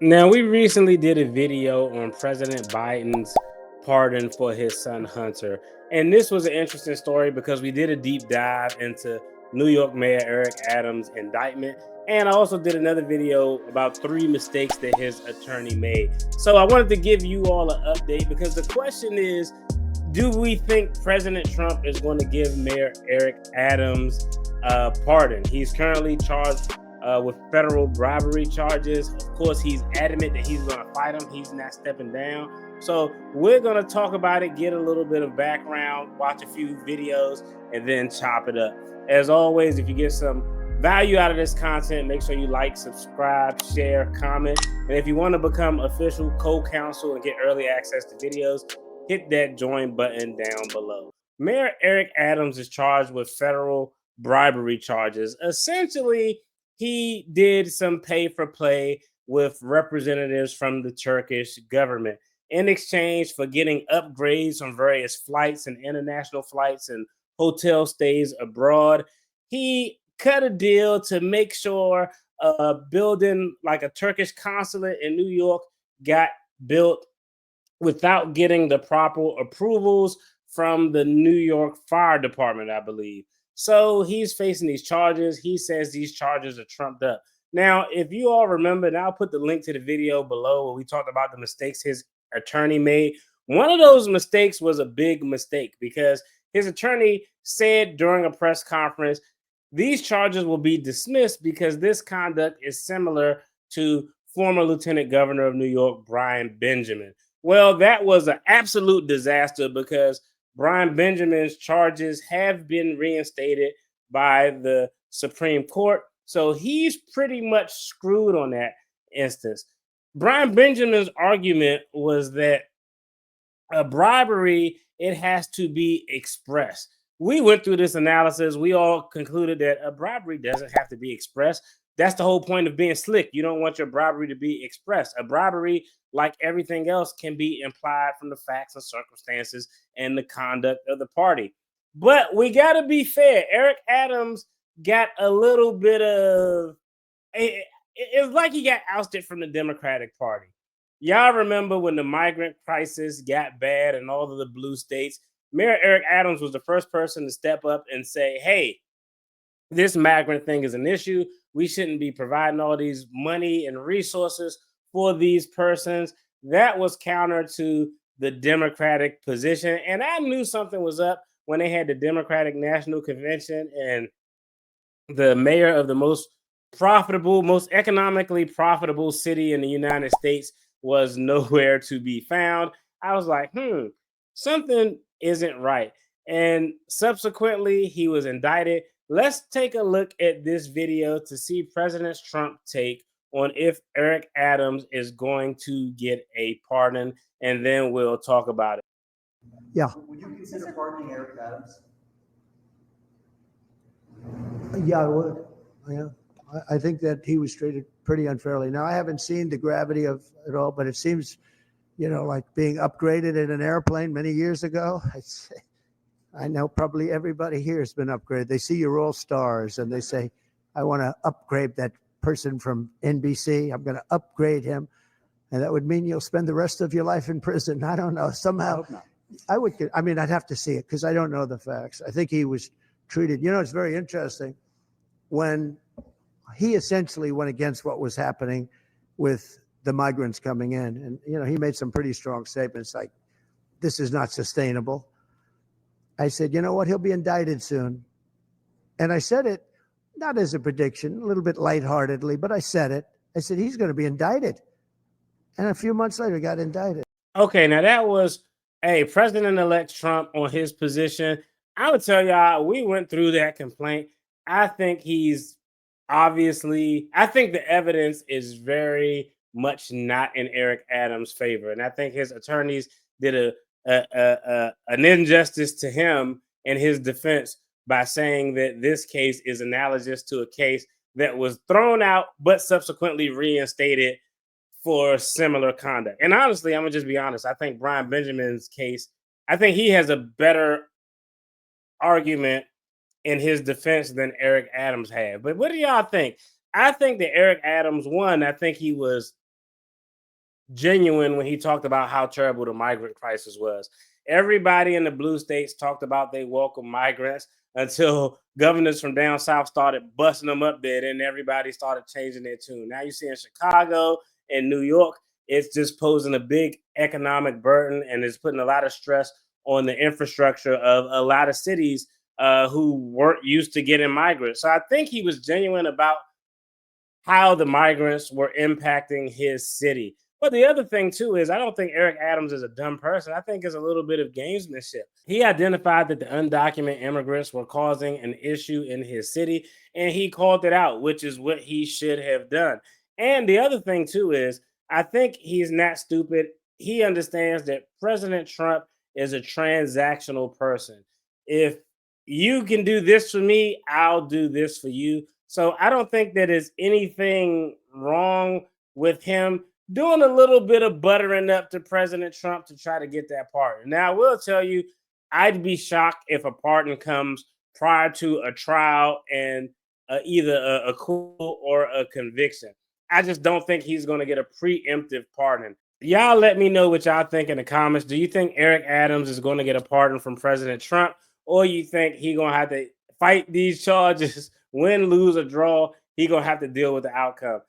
Now, we recently did a video on President Biden's pardon for his son Hunter. And this was an interesting story because we did a deep dive into New York Mayor Eric Adams' indictment. And I also did another video about three mistakes that his attorney made. So I wanted to give you all an update because the question is, do we think President Trump is going to give Mayor Eric Adams a pardon? He's currently charged with federal bribery charges. Of course, he's adamant that he's going to fight him. He's not stepping down. So we're going to talk about it, get a little bit of background, watch a few videos, and then chop it up. As always, if you get some value out of this content, make sure you like, subscribe, share, comment. And if you want to become official co-counsel and get early access to videos, hit that join button down below. Mayor Eric Adams is charged with federal bribery charges. Essentially, he did some pay for play with representatives from the Turkish government in exchange for getting upgrades on various flights and international flights and hotel stays abroad. He cut a deal to make sure a building like a Turkish consulate in New York got built without getting the proper approvals from the New York Fire Department, I believe. So he's facing these charges. He says these charges are trumped up. Now, if you all remember, and I'll put the link to the video below where we talked about the mistakes his attorney made. One of those mistakes was a big mistake because his attorney said during a press conference, these charges will be dismissed because this conduct is similar to former Lieutenant Governor of New York, Brian Benjamin. Well, that was an absolute disaster because Brian Benjamin's charges have been reinstated by the Supreme Court. So he's pretty much screwed on that instance. Brian Benjamin's argument was that a bribery, it has to be expressed. We went through this analysis. We all concluded that a bribery doesn't have to be expressed. That's the whole point of being slick. You don't want your bribery to be expressed. A bribery, like everything else, can be implied from the facts and circumstances and the conduct of the party. But we got to be fair. Eric Adams got a little bit of it's like he got ousted from the Democratic Party. Y'all remember when the migrant crisis got bad in all of the blue states? Mayor Eric Adams was the first person to step up and say, hey, this migrant thing is an issue. We shouldn't be providing all these money and resources for these persons. That was counter to the Democratic position. And I knew something was up when they had the Democratic National Convention and the mayor of the most profitable, most economically profitable city in the United States was nowhere to be found. I was like, something isn't right. And subsequently, he was indicted. Let's take a look at this video to see President Trump take on if Eric Adams is going to get a pardon, and then we'll talk about it. Yeah, Would you consider pardoning Eric Adams? yeah, I would. Yeah, I think that he was treated pretty unfairly. Now, I haven't seen the gravity of it all, but it seems, like being upgraded in an airplane many years ago. I know probably everybody here has been upgraded. They see you're all stars and they say, I want to upgrade that person from NBC. I'm going to upgrade him. And that would mean you'll spend the rest of your life in prison. I don't know. Somehow, I'd have to see it because I don't know the facts. I think he was treated, it's very interesting when he essentially went against what was happening with the migrants coming in. And, he made some pretty strong statements like, this is not sustainable. I said, you know what? He'll be indicted soon. And I said it not as a prediction, a little bit lightheartedly, but I said it. I said, he's going to be indicted. And a few months later, got indicted. Okay, now that was President-elect Trump on his position. I would tell y'all, we went through that complaint. I think I think the evidence is very much not in Eric Adams' favor. And I think his attorneys did an injustice to him in his defense by saying that this case is analogous to a case that was thrown out but subsequently reinstated for similar conduct. And honestly, I'm gonna just be honest. I think Brian Benjamin's case, I think he has a better argument in his defense than Eric Adams had. But what do y'all think? I think that Eric Adams won. I think he was genuine when he talked about how terrible the migrant crisis was. Everybody in the blue states talked about they welcome migrants until governors from down south started busting them up there, and everybody started changing their tune. Now you see in Chicago and New York, it's just posing a big economic burden and it's putting a lot of stress on the infrastructure of a lot of cities who weren't used to getting migrants. So I think he was genuine about how the migrants were impacting his city. But the other thing too is I don't think Eric Adams is a dumb person. I think it's a little bit of gamesmanship. He identified that the undocumented immigrants were causing an issue in his city and he called it out, which is what he should have done. And the other thing too is I think he's not stupid. He understands that President Trump is a transactional person. If you can do this for me, I'll do this for you. So I don't think that there's anything wrong with him doing a little bit of buttering up to President Trump to try to get that pardon. Now, I will tell you, I'd be shocked if a pardon comes prior to a trial and either a acquittal or a conviction. I just don't think he's going to get a preemptive pardon. Y'all let me know what y'all think in the comments. Do you think Eric Adams is going to get a pardon from President Trump, or you think he's going to have to fight these charges, win, lose, or draw? He's going to have to deal with the outcome.